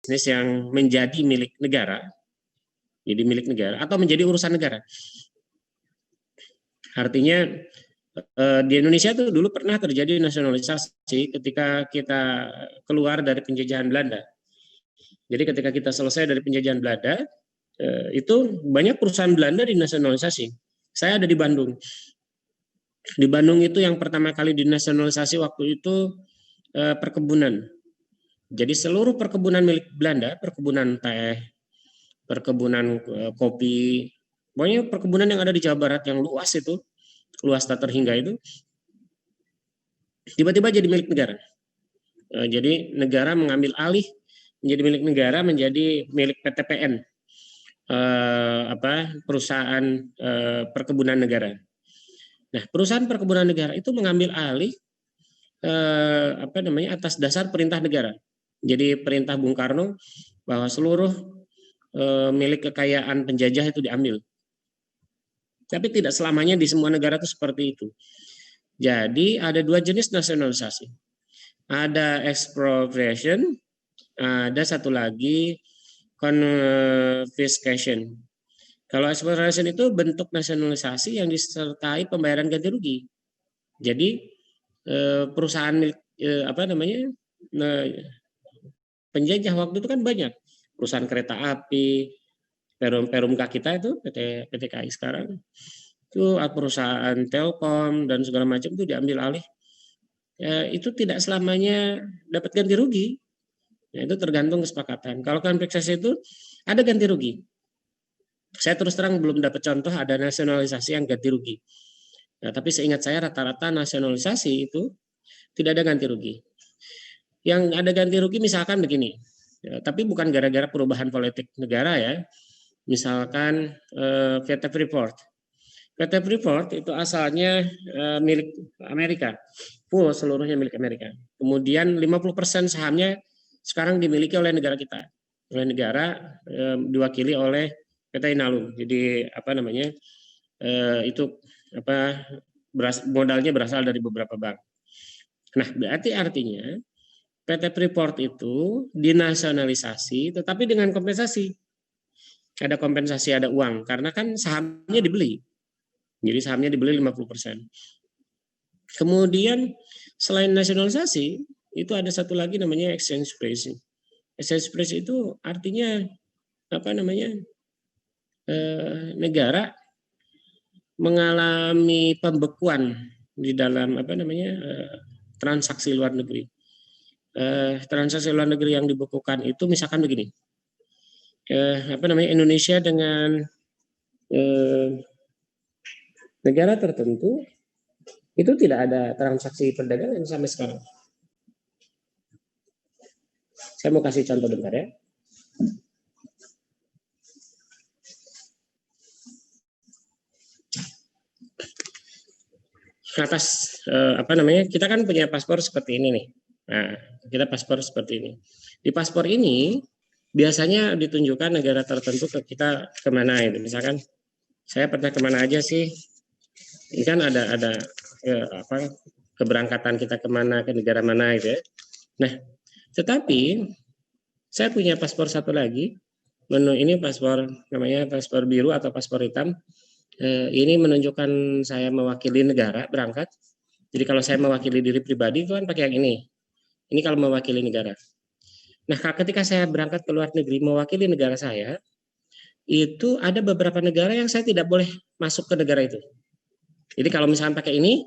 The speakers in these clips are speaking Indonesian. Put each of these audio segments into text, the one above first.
bisnis yang menjadi milik negara, jadi milik negara atau menjadi urusan negara. Artinya di Indonesia itu dulu pernah terjadi nasionalisasi ketika kita keluar dari penjajahan Belanda. Jadi ketika kita selesai dari penjajahan Belanda, itu banyak perusahaan Belanda dinasionalisasi. Saya ada di Bandung. Di Bandung itu yang pertama kali dinasionalisasi waktu itu perkebunan. Jadi seluruh perkebunan milik Belanda, perkebunan teh, perkebunan kopi, pokoknya perkebunan yang ada di Jawa Barat yang luas itu, luas tak terhingga itu, tiba-tiba jadi milik negara. Jadi negara mengambil alih menjadi milik negara, menjadi milik PTPN, perusahaan perkebunan negara. Nah, perusahaan perkebunan negara itu mengambil alih atas dasar perintah negara. Jadi perintah Bung Karno bahwa seluruh milik kekayaan penjajah itu diambil. Tapi tidak selamanya di semua negara itu seperti itu. Jadi ada dua jenis nasionalisasi. Ada expropriation, ada satu lagi confiscation. Kalau expropriation itu bentuk nasionalisasi yang disertai pembayaran ganti rugi. Jadi perusahaan milik penjajah waktu itu kan banyak, perusahaan kereta api, Perumka kita itu PT KAI sekarang itu perusahaan Telkom dan segala macam itu diambil alih. Itu tidak selamanya dapat ganti rugi. Ya, itu tergantung kesepakatan. Kalau kompensasi itu ada ganti rugi. Saya terus terang belum dapat contoh ada nasionalisasi yang ganti rugi. Nah, tapi seingat saya rata-rata nasionalisasi itu tidak ada ganti rugi. Yang ada ganti rugi misalkan begini, ya, tapi bukan gara-gara perubahan politik negara ya. Misalkan PT Freeport. PT Freeport itu asalnya milik Amerika, full seluruhnya milik Amerika. Kemudian 50% sahamnya sekarang dimiliki oleh negara kita, oleh negara diwakili oleh PT Inalum. Jadi modalnya berasal dari beberapa bank. Nah, berarti artinya PT Freeport itu dinasionalisasi, tetapi dengan kompensasi. Ada kompensasi, ada uang, karena kan sahamnya dibeli. Jadi sahamnya dibeli 50%. Kemudian selain nasionalisasi, itu ada satu lagi namanya exchange price. Exchange price itu artinya negara mengalami pembekuan di dalam transaksi luar negeri. Transaksi luar negeri yang dibekukan itu misalkan begini. Indonesia dengan negara tertentu itu tidak ada transaksi perdagangan sampai sekarang. Saya mau kasih contoh bentar ya. Atas kita kan punya paspor seperti ini nih. Nah, kita paspor seperti ini. Di paspor ini biasanya ditunjukkan negara tertentu ke kita kemana itu. Misalkan saya pernah kemana aja sih? Ini kan ada keberangkatan kita kemana, ke negara mana gitu ya. Nah, tetapi saya punya paspor satu lagi. Menu ini paspor namanya paspor biru atau paspor hitam. Ini menunjukkan saya mewakili negara berangkat. Jadi kalau saya mewakili diri pribadi itu kan pakai yang ini. Ini kalau mewakili negara. Nah, ketika saya berangkat ke luar negeri mewakili negara saya, itu ada beberapa negara yang saya tidak boleh masuk ke negara itu. Jadi kalau misalnya pakai ini,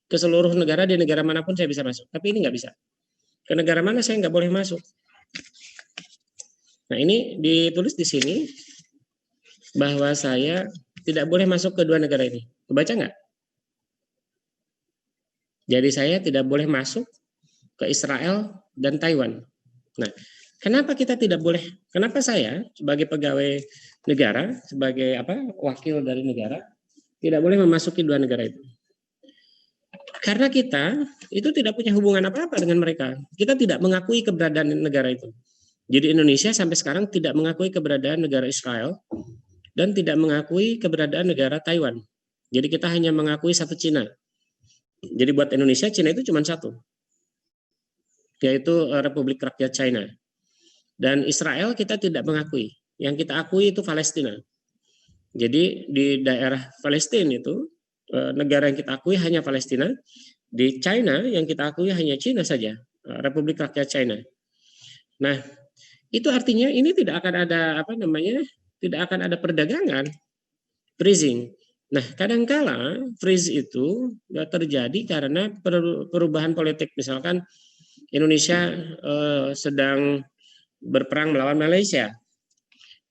ke seluruh negara di negara manapun saya bisa masuk. Tapi ini nggak bisa. Ke negara mana saya nggak boleh masuk. Nah, ini ditulis di sini bahwa saya tidak boleh masuk ke dua negara ini. Kebaca nggak? Jadi saya tidak boleh masuk ke Israel dan Taiwan. Nah, kenapa kita tidak boleh? Kenapa saya sebagai pegawai negara, sebagai wakil dari negara, tidak boleh memasuki dua negara itu? Karena kita itu tidak punya hubungan apa-apa dengan mereka. Kita tidak mengakui keberadaan negara itu. Jadi Indonesia sampai sekarang tidak mengakui keberadaan negara Israel dan tidak mengakui keberadaan negara Taiwan. Jadi kita hanya mengakui satu Cina. Jadi buat Indonesia, Cina itu cuma satu, yaitu Republik Rakyat China. Dan Israel kita tidak mengakui. Yang kita akui itu Palestina. Jadi di daerah Palestina itu negara yang kita akui hanya Palestina. Di China yang kita akui hanya China saja, Republik Rakyat China. Nah, itu artinya ini tidak akan ada tidak akan ada perdagangan, freezing. Nah, kadangkala freeze itu terjadi karena perubahan politik. Misalkan Indonesia sedang berperang melawan Malaysia.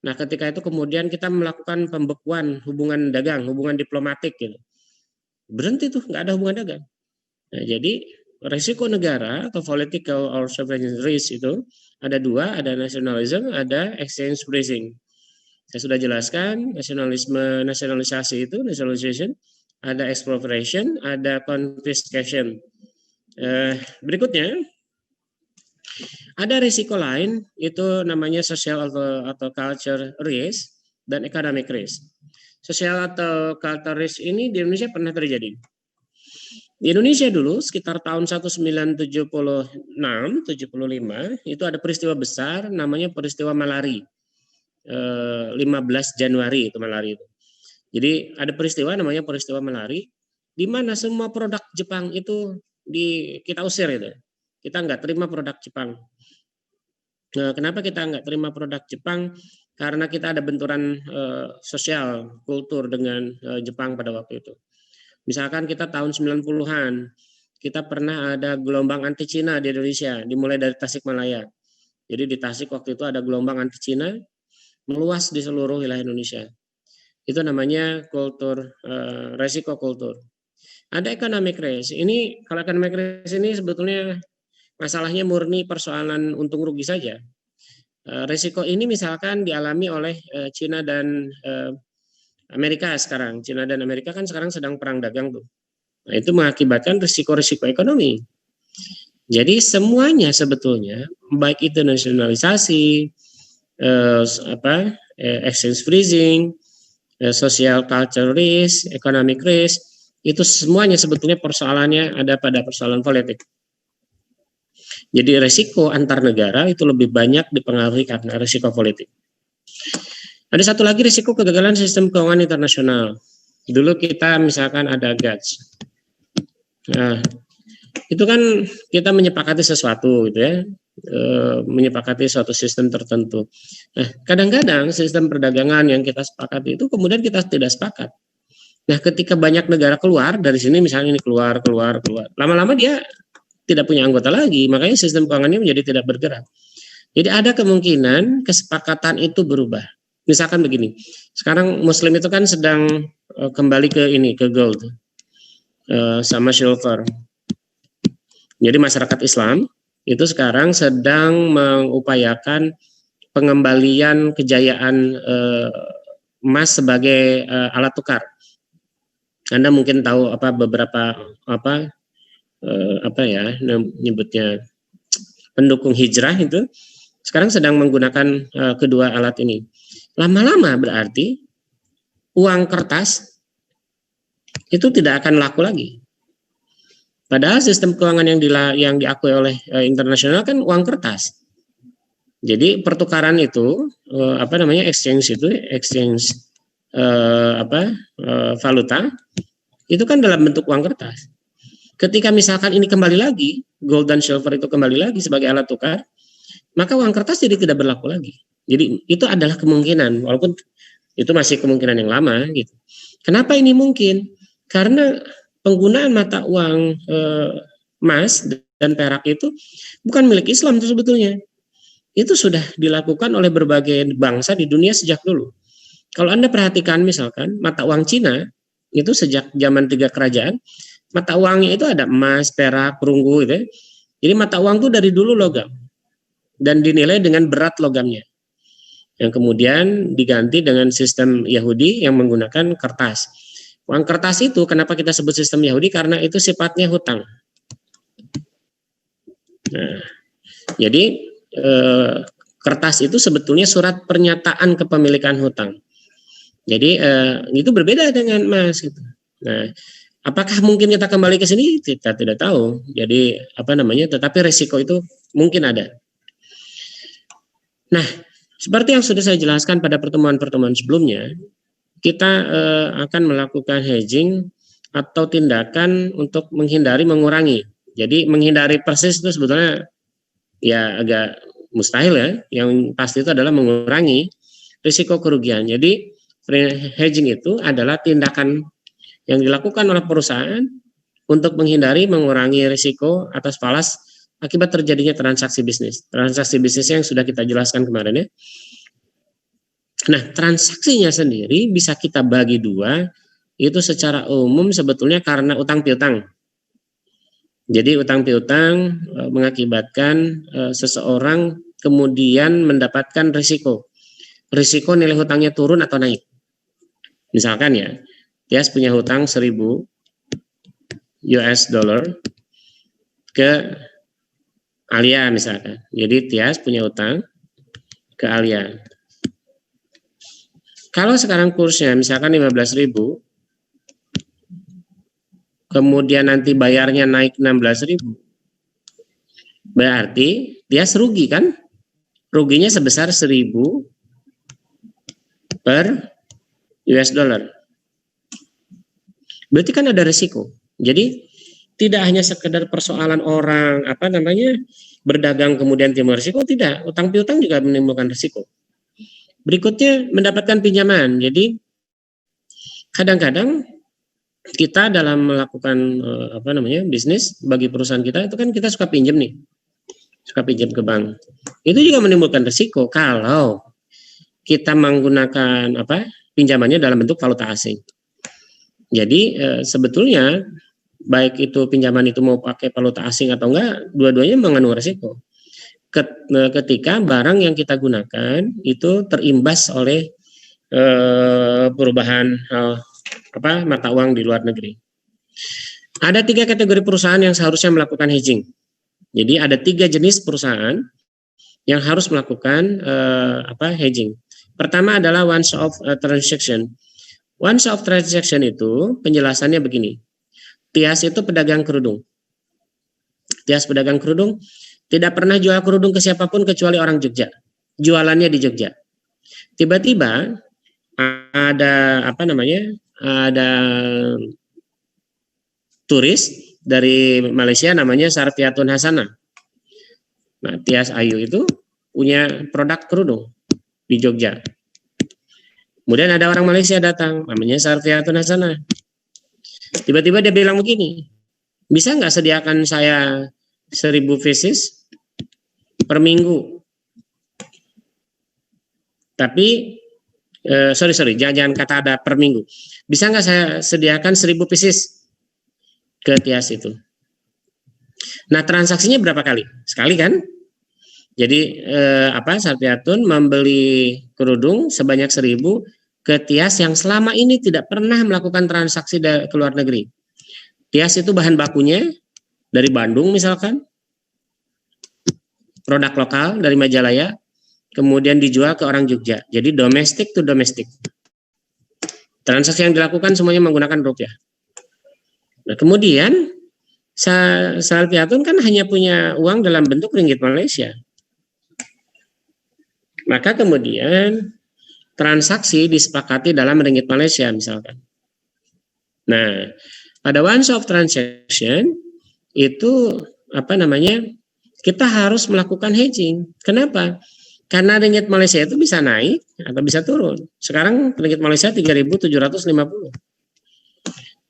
Nah, ketika itu kemudian kita melakukan pembekuan hubungan dagang, hubungan diplomatik gitu. Berhenti tuh, nggak ada hubungan dagang. Nah, jadi risiko negara atau political or sovereign risk itu ada dua, ada nationalism, ada exchange freezing. Saya sudah jelaskan nasionalisme, nasionalisasi itu nationalization, ada expropriation, ada confiscation. Berikutnya ada risiko lain itu namanya social atau culture risk dan economic risk. Social atau culture risk ini di Indonesia pernah terjadi. Di Indonesia dulu sekitar tahun 1976, 75 itu ada peristiwa besar namanya peristiwa malari. 15 Januari itu malari itu. Jadi ada peristiwa namanya peristiwa malari di mana semua produk Jepang itu kita usir itu. Kita nggak terima produk Jepang. Nah, kenapa kita nggak terima produk Jepang? Karena kita ada benturan sosial, kultur dengan Jepang pada waktu itu. Misalkan kita tahun 90-an, kita pernah ada gelombang anti Cina di Indonesia, dimulai dari Tasikmalaya. Jadi di Tasik waktu itu ada gelombang anti Cina, meluas di seluruh wilayah Indonesia. Itu namanya kultur, resiko kultur. Ada economic risk. Ini kalau economic risk ini sebetulnya masalahnya murni persoalan untung rugi saja. Resiko ini misalkan dialami oleh Cina dan Amerika sekarang. Cina dan Amerika kan sekarang sedang perang dagang tuh. Nah, itu mengakibatkan risiko-risiko ekonomi. Jadi semuanya sebetulnya baik itu nasionalisasi, exchange freezing, social culture risk, economic risk, itu semuanya sebetulnya persoalannya ada pada persoalan politik. Jadi risiko antar negara itu lebih banyak dipengaruhi karena risiko politik. Ada satu lagi risiko kegagalan sistem keuangan internasional. Dulu kita misalkan ada GATS. Nah, itu kan kita menyepakati sesuatu gitu ya. Menyepakati suatu sistem tertentu. Nah, kadang-kadang sistem perdagangan yang kita sepakati itu kemudian kita tidak sepakat. Nah, ketika banyak negara keluar dari sini, misalnya ini keluar, lama-lama dia tidak punya anggota lagi, makanya sistem keuangannya menjadi tidak bergerak. Jadi ada kemungkinan kesepakatan itu berubah. Misalkan begini, sekarang Muslim itu kan sedang kembali ke gold sama silver. Jadi masyarakat Islam itu sekarang sedang mengupayakan pengembalian kejayaan emas sebagai alat tukar. Anda mungkin tahu beberapa nyebutnya pendukung hijrah itu sekarang sedang menggunakan kedua alat ini. Lama-lama berarti uang kertas itu tidak akan laku lagi. Padahal sistem keuangan yang diakui oleh internasional kan uang kertas. Jadi pertukaran itu exchange valuta itu kan dalam bentuk uang kertas. Ketika misalkan ini kembali lagi, gold dan silver itu kembali lagi sebagai alat tukar, maka uang kertas jadi tidak berlaku lagi. Jadi itu adalah kemungkinan, walaupun itu masih kemungkinan yang lama gitu. Kenapa ini mungkin? Karena penggunaan mata uang emas dan perak itu bukan milik Islam itu sebetulnya. Itu sudah dilakukan oleh berbagai bangsa di dunia sejak dulu. Kalau Anda perhatikan misalkan mata uang Cina itu sejak zaman 3 kerajaan, mata uangnya itu ada emas, perak, perunggu gitu ya. Jadi mata uang itu dari dulu logam dan dinilai dengan berat logamnya. Yang kemudian diganti dengan sistem Yahudi yang menggunakan kertas. Uang kertas itu kenapa kita sebut sistem Yahudi? Karena itu sifatnya hutang. Nah, jadi kertas itu sebetulnya surat pernyataan kepemilikan hutang. Jadi itu berbeda dengan emas. Gitu. Nah, apakah mungkin kita kembali ke sini? Kita tidak tahu. Jadi tetapi resiko itu mungkin ada. Nah, seperti yang sudah saya jelaskan pada pertemuan-pertemuan sebelumnya, kita akan melakukan hedging atau tindakan untuk menghindari mengurangi. Jadi menghindari persis itu sebetulnya ya agak mustahil ya. Yang pasti itu adalah mengurangi risiko kerugian. Jadi hedging itu adalah tindakan yang dilakukan oleh perusahaan untuk menghindari mengurangi risiko atas falas akibat terjadinya transaksi bisnis. Transaksi bisnis yang sudah kita jelaskan kemarin ya. Nah, transaksinya sendiri bisa kita bagi dua, itu secara umum sebetulnya karena utang piutang. Jadi utang piutang mengakibatkan seseorang kemudian mendapatkan risiko. Risiko nilai hutangnya turun atau naik. Misalkan ya, Tias punya hutang 1.000 US dollar ke Alia misalkan. Jadi Tias punya hutang ke Alia. Kalau sekarang kursnya misalkan 15.000, kemudian nanti bayarnya naik 16.000, berarti dia rugi kan? Ruginya sebesar 1.000 per US dollar. Berarti kan ada risiko. Jadi tidak hanya sekedar persoalan orang berdagang kemudian timbul risiko, tidak. Utang piutang juga menimbulkan risiko. Berikutnya mendapatkan pinjaman. Jadi kadang-kadang kita dalam melakukan bisnis bagi perusahaan kita itu kan kita suka pinjam nih, suka pinjam ke bank. Itu juga menimbulkan risiko kalau kita menggunakan pinjamannya dalam bentuk valuta asing. Jadi sebetulnya baik itu pinjaman itu mau pakai valuta asing atau enggak, dua-duanya mengandung risiko. Ketika barang yang kita gunakan itu terimbas oleh perubahan mata uang di luar negeri. Ada 3 kategori perusahaan yang seharusnya melakukan hedging. Jadi ada 3 jenis perusahaan yang harus melakukan hedging. Pertama adalah once-off transaction. Once-off transaction itu penjelasannya begini. Tias itu pedagang kerudung. Tias pedagang kerudung tidak pernah jual kerudung ke siapapun kecuali orang Jogja. Jualannya di Jogja. Tiba-tiba ada ada turis dari Malaysia namanya Sarfiatun Hasanah. Nah, Tias Ayu itu punya produk kerudung di Jogja. Kemudian ada orang Malaysia datang, namanya Sarfiatun Hasanah. Tiba-tiba dia bilang begini, bisa nggak sediakan saya 1.000 pieces per minggu? Tapi jangan kata ada per minggu. Bisa nggak saya sediakan 1.000 pieces ke Tias itu? Nah, transaksinya berapa kali? Sekali kan? Jadi Sarfiatun membeli kerudung sebanyak 1.000 ke Tias yang selama ini tidak pernah melakukan transaksi ke luar negeri. Tias itu bahan bakunya dari Bandung misalkan, produk lokal dari Majalaya, kemudian dijual ke orang Jogja. Jadi domestic to domestic. Transaksi yang dilakukan semuanya menggunakan rupiah. Nah, kemudian Sarfiatun kan hanya punya uang dalam bentuk ringgit Malaysia. Maka kemudian transaksi disepakati dalam ringgit Malaysia misalkan. Nah, pada once-off transaction itu kita harus melakukan hedging. Kenapa? Karena ringgit Malaysia itu bisa naik atau bisa turun. Sekarang ringgit Malaysia 3.750.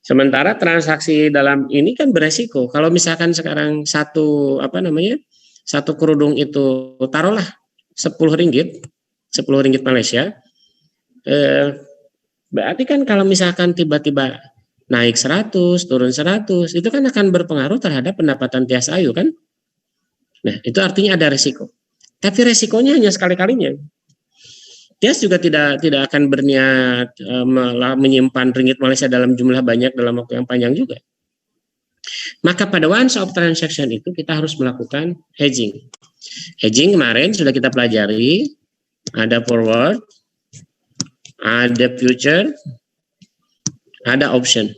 Sementara transaksi dalam ini kan beresiko. Kalau misalkan sekarang satu kerudung itu taruhlah 10 ringgit Malaysia, berarti kan kalau misalkan tiba-tiba naik 100, turun 100, itu kan akan berpengaruh terhadap pendapatan Tias Ayu kan? Nah, itu artinya ada resiko. Tapi resikonya hanya sekali-kalinya. Tias juga tidak akan berniat menyimpan ringgit Malaysia dalam jumlah banyak dalam waktu yang panjang juga. Maka pada once-off transaction itu kita harus melakukan hedging. Hedging kemarin sudah kita pelajari, ada forward, ada future, ada option.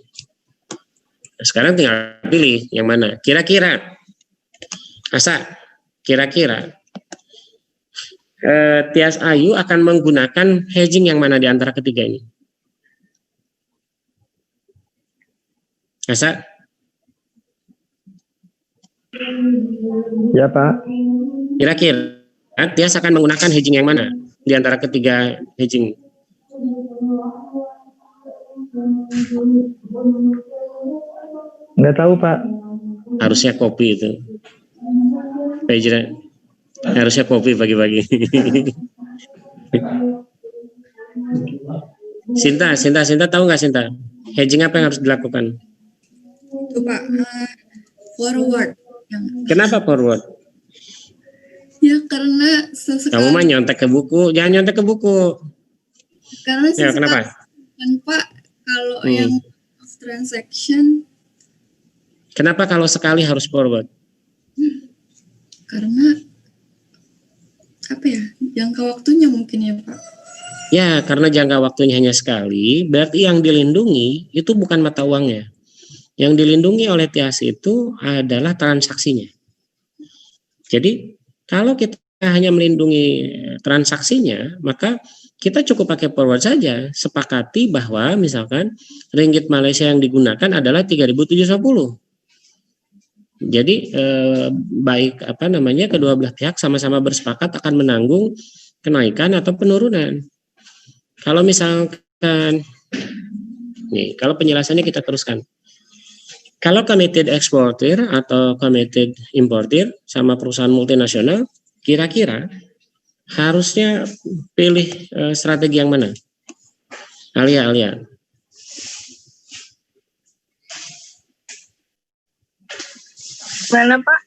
Sekarang tinggal pilih yang mana. Kira-kira, kira-kira Tias Ayu akan menggunakan hedging yang mana di antara ketiga ini? Asa? Ya Pak. Kira-kira Tias akan menggunakan hedging yang mana di antara ketiga hedging? Nggak tahu Pak. Harusnya kopi itu. Harusnya kopi pagi-pagi. Sinta tahu nggak Sinta? Hedging apa yang harus dilakukan? Itu Pak, forward. Kenapa forward? Ya karena sesekali. Kamu mah nyontek ke buku, jangan nyontek ke buku. Karena ya, kenapa? Kan Pak, kalau yang transaction. Kenapa kalau sekali harus forward? Karena apa ya, jangka waktunya mungkin ya Pak. Ya, karena jangka waktunya hanya sekali, berarti yang dilindungi itu bukan mata uangnya. Yang dilindungi oleh Tias itu adalah transaksinya. Jadi, kalau kita hanya melindungi transaksinya, maka kita cukup pakai forward saja. Sepakati bahwa misalkan ringgit Malaysia yang digunakan adalah 3.750. Jadi baik kedua belah pihak sama-sama bersepakat akan menanggung kenaikan atau penurunan. Kalau misalkan nih, kalau penjelasannya kita teruskan. Kalau committed exporter atau committed importer sama perusahaan multinasional, kira-kira harusnya pilih strategi yang mana? Alia. Mana Pak?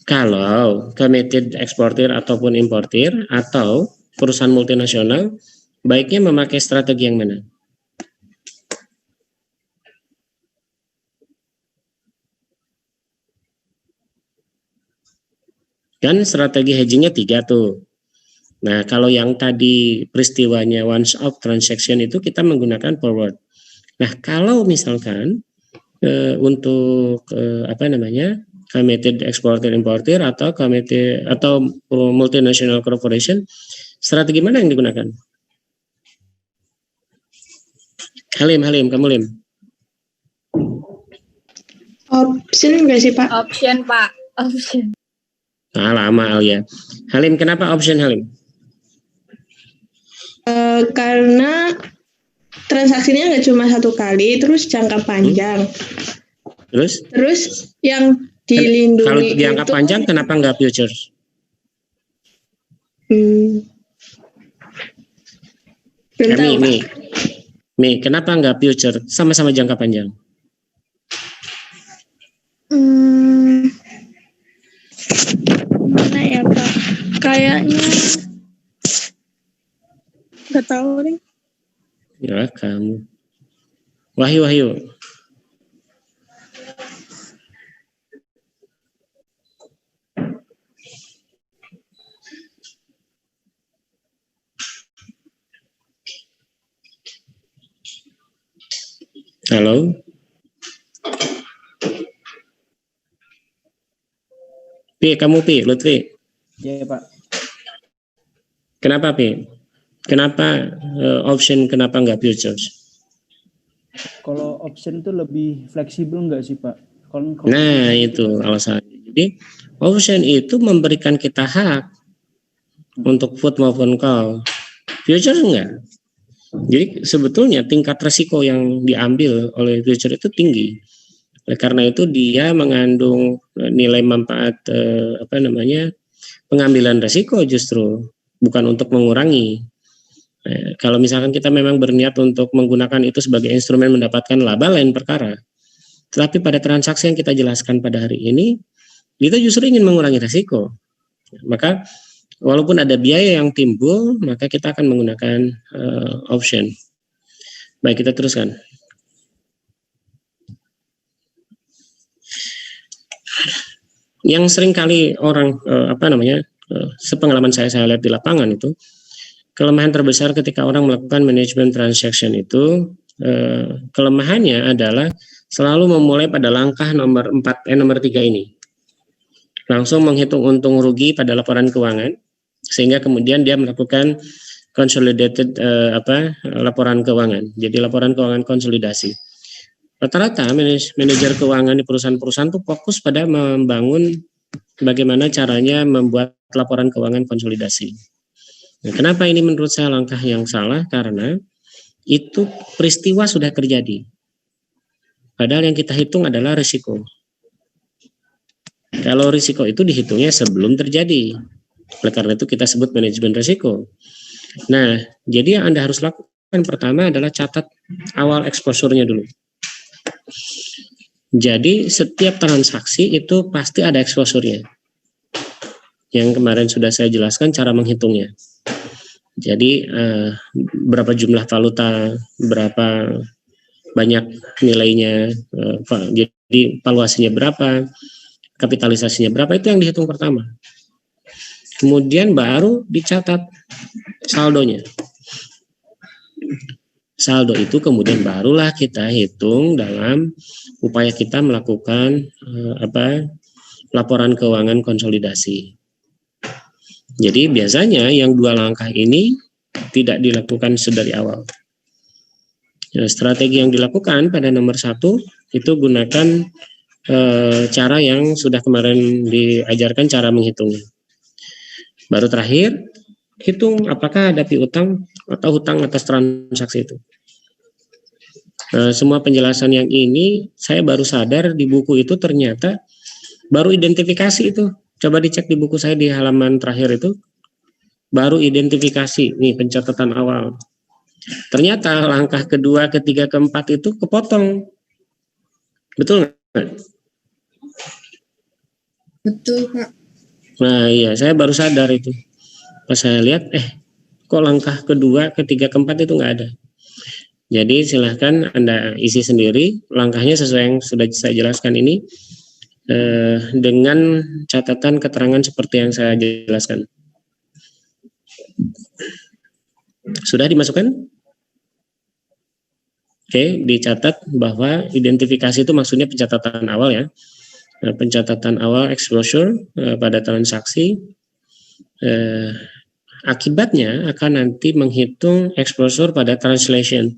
Kalau committed eksportir ataupun importir atau perusahaan multinasional, baiknya memakai strategi yang mana? Kan strategi hedgingnya 3 tuh. Nah, kalau yang tadi peristiwanya once off transaction itu kita menggunakan forward. Nah, kalau misalkan untuk committed exporter importer atau committed atau multinational corporation, strategi mana yang digunakan? Halim, kamu Lim. Option enggak sih Pak? Option Pak, option. Lama Alia. Halim, kenapa option Halim? Karena transaksinya nggak cuma satu kali, terus jangka panjang. Terus yang dilindungi kalau jangka panjang kenapa nggak futures? Mi, kenapa nggak future? Sama-sama jangka panjang. Mana ya Pak? Kayaknya nggak tahu nih. Ya kamu. Wahyu. Halo. Lutfi. Iya Pak. Kenapa Pi? Kenapa option, kenapa nggak futures? Kalau option itu lebih fleksibel nggak sih Pak? Nah itu alasannya. Jadi option itu memberikan kita hak untuk put maupun call. Futures enggak. Jadi sebetulnya tingkat resiko yang diambil oleh future itu tinggi. Karena itu dia mengandung nilai manfaat pengambilan resiko justru, bukan untuk mengurangi. Kalau misalkan kita memang berniat untuk menggunakan itu sebagai instrumen mendapatkan laba lain perkara. Tetapi pada transaksi yang kita jelaskan pada hari ini, kita justru ingin mengurangi resiko. Maka walaupun ada biaya yang timbul, maka kita akan menggunakan option. Baik, kita teruskan. Yang sering kali orang sepengalaman saya lihat di lapangan itu, kelemahan terbesar ketika orang melakukan manajemen transaction itu, kelemahannya adalah selalu memulai pada langkah nomor 3 ini. Langsung menghitung untung rugi pada laporan keuangan, sehingga kemudian dia melakukan consolidated laporan keuangan. Jadi laporan keuangan konsolidasi. Rata-rata manajer keuangan di perusahaan-perusahaan itu fokus pada membangun bagaimana caranya membuat laporan keuangan konsolidasi. Nah, kenapa ini menurut saya langkah yang salah? Karena itu peristiwa sudah terjadi. Padahal yang kita hitung adalah risiko. Kalau risiko itu dihitungnya sebelum terjadi. Oleh karena itu kita sebut manajemen risiko. Nah, jadi yang Anda harus lakukan pertama adalah catat awal exposure-nya dulu. Jadi setiap transaksi itu pasti ada exposure-nya. Yang kemarin sudah saya jelaskan cara menghitungnya. Jadi berapa jumlah valuta, berapa banyak nilainya, jadi valuasinya berapa, kapitalisasinya berapa, itu yang dihitung pertama. Kemudian baru dicatat saldonya. Saldo itu kemudian barulah kita hitung dalam upaya kita melakukan laporan keuangan konsolidasi. Jadi biasanya yang dua langkah ini tidak dilakukan sedari awal. Strategi yang dilakukan pada nomor 1 itu gunakan cara yang sudah kemarin diajarkan cara menghitungnya. Baru terakhir hitung apakah ada piutang atau hutang atas transaksi itu. Semua penjelasan yang ini saya baru sadar di buku itu ternyata baru identifikasi itu. Coba dicek di buku saya di halaman terakhir itu, baru identifikasi, nih pencatatan awal. Ternyata langkah kedua, ketiga, keempat itu kepotong. Betul nggak? Betul, Pak. Nah iya, saya baru sadar itu. Pas saya lihat, kok langkah kedua, ketiga, keempat itu nggak ada. Jadi silahkan Anda isi sendiri langkahnya sesuai yang sudah saya jelaskan ini. Dengan catatan keterangan seperti yang saya jelaskan. Sudah dimasukkan? Oke, dicatat bahwa identifikasi itu maksudnya pencatatan awal ya. Pencatatan awal exposure pada transaksi. Akibatnya akan nanti menghitung exposure pada translation.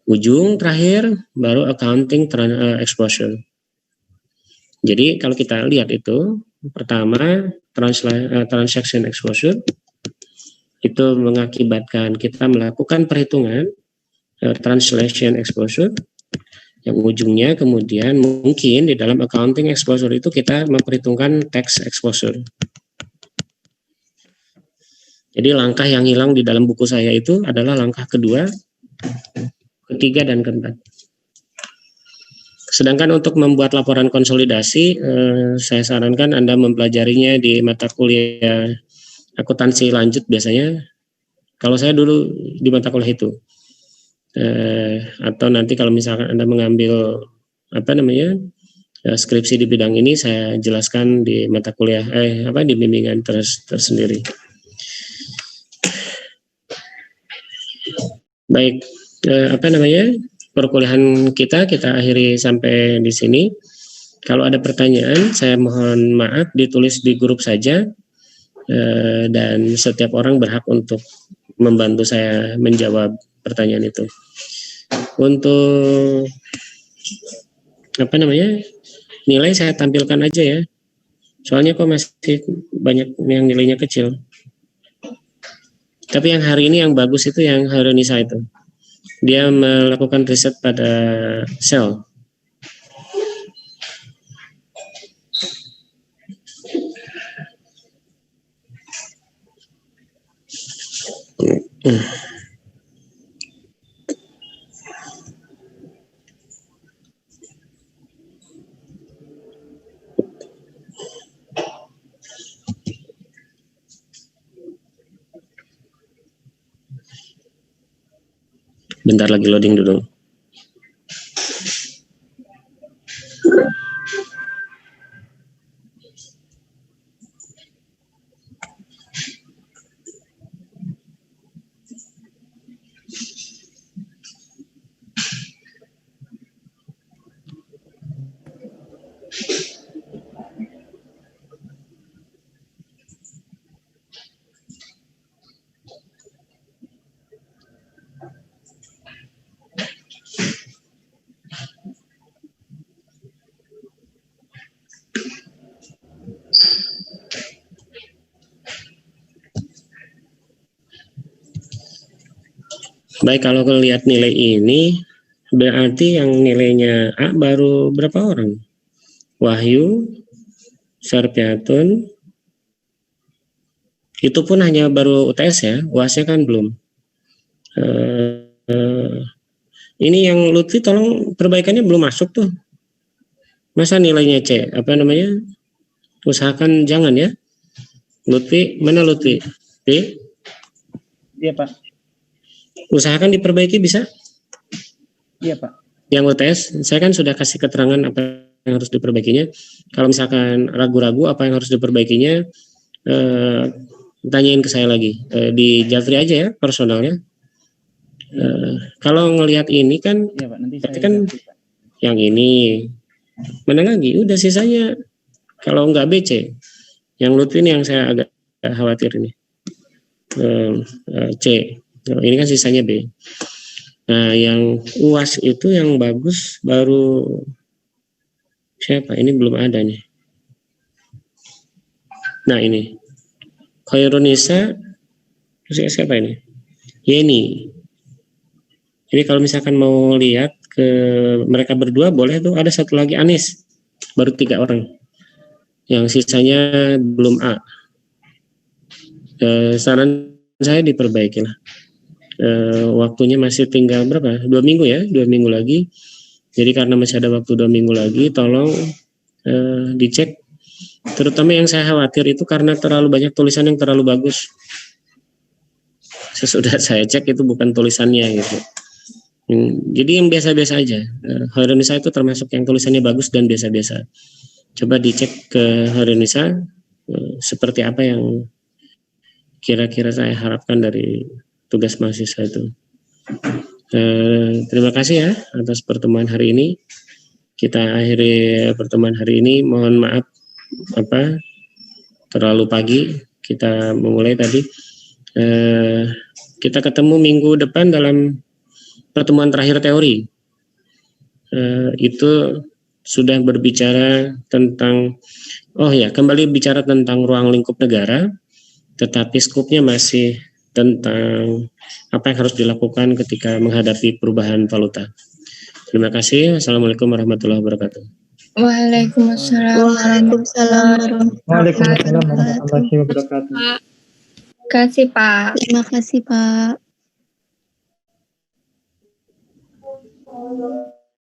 Ujung terakhir baru accounting exposure. Jadi kalau kita lihat itu, pertama transaction exposure itu mengakibatkan kita melakukan perhitungan translation exposure, yang ujungnya kemudian mungkin di dalam accounting exposure itu kita memperhitungkan tax exposure. Jadi langkah yang hilang di dalam buku saya itu adalah langkah kedua, ketiga, dan keempat. Sedangkan untuk membuat laporan konsolidasi, saya sarankan Anda mempelajarinya di mata kuliah akuntansi lanjut biasanya. Kalau saya dulu di mata kuliah itu, atau nanti kalau misalkan Anda mengambil skripsi di bidang ini, saya jelaskan di mata kuliah di bimbingan tersendiri. Baik, perkuliahan kita akhiri sampai di sini. Kalau ada pertanyaan, saya mohon maaf ditulis di grup saja, dan setiap orang berhak untuk membantu saya menjawab pertanyaan itu. Untuk nilai saya tampilkan aja ya. Soalnya kok masih banyak yang nilainya kecil. Tapi yang hari ini yang bagus itu yang Harunisa itu. Dia melakukan riset pada sel. Bentar lagi loading dulu. Baik, kalau lihat nilai ini, berarti yang nilainya A baru berapa orang? Wahyu, Sarpiatun, itu pun hanya baru UTS ya, UASnya kan belum. Ini yang Lutfi tolong perbaikannya belum masuk tuh. Masa nilainya C? Apa namanya? Usahakan jangan ya. Lutfi, mana Lutfi? B? Iya Pak. Usahakan diperbaiki bisa? Iya Pak. Yang UTS, saya kan sudah kasih keterangan apa yang harus diperbaikinya. Kalau misalkan ragu-ragu apa yang harus diperbaikinya, tanyain ke saya lagi. Di Jafri aja ya personalnya. Kalau ngelihat ini kan, Iya Pak, nanti berarti saya kan ganti, Pak. yang ini mana lagi? Udah sisanya kalau nggak BC, yang Lutfi ini yang saya agak khawatir ini. C. Ini kan sisanya B. Nah, yang UAS itu yang bagus baru siapa? Ini belum ada nih. Nah, ini Khairunisa, terus siapa ini? Yeni. Jadi kalau misalkan mau lihat ke mereka berdua, boleh tuh. Ada satu lagi Anis, baru 3 orang. Yang sisanya belum A. Saran saya diperbaiki lah. Waktunya masih tinggal berapa? 2 minggu ya, 2 minggu lagi. Jadi karena masih ada waktu 2 minggu lagi, tolong dicek. Terutama yang saya khawatir itu karena terlalu banyak tulisan yang terlalu bagus. Sesudah saya cek itu bukan tulisannya gitu. Jadi yang biasa-biasa aja. Khairunisa itu termasuk yang tulisannya bagus dan biasa-biasa. Coba dicek ke Khairunisa seperti apa yang kira-kira saya harapkan dari tugas mahasiswa itu. Terima kasih ya atas pertemuan hari ini. Kita akhiri pertemuan hari ini. Mohon maaf terlalu pagi kita memulai tadi. Kita ketemu minggu depan dalam pertemuan terakhir teori. Itu sudah berbicara tentang kembali bicara tentang ruang lingkup negara, tetapi skupnya masih tentang apa yang harus dilakukan ketika menghadapi perubahan valuta. Terima kasih. Assalamualaikum warahmatullahi wabarakatuh. Waalaikumsalam warahmatullahi wabarakatuh. Terima kasih Pak. Terima kasih Pak.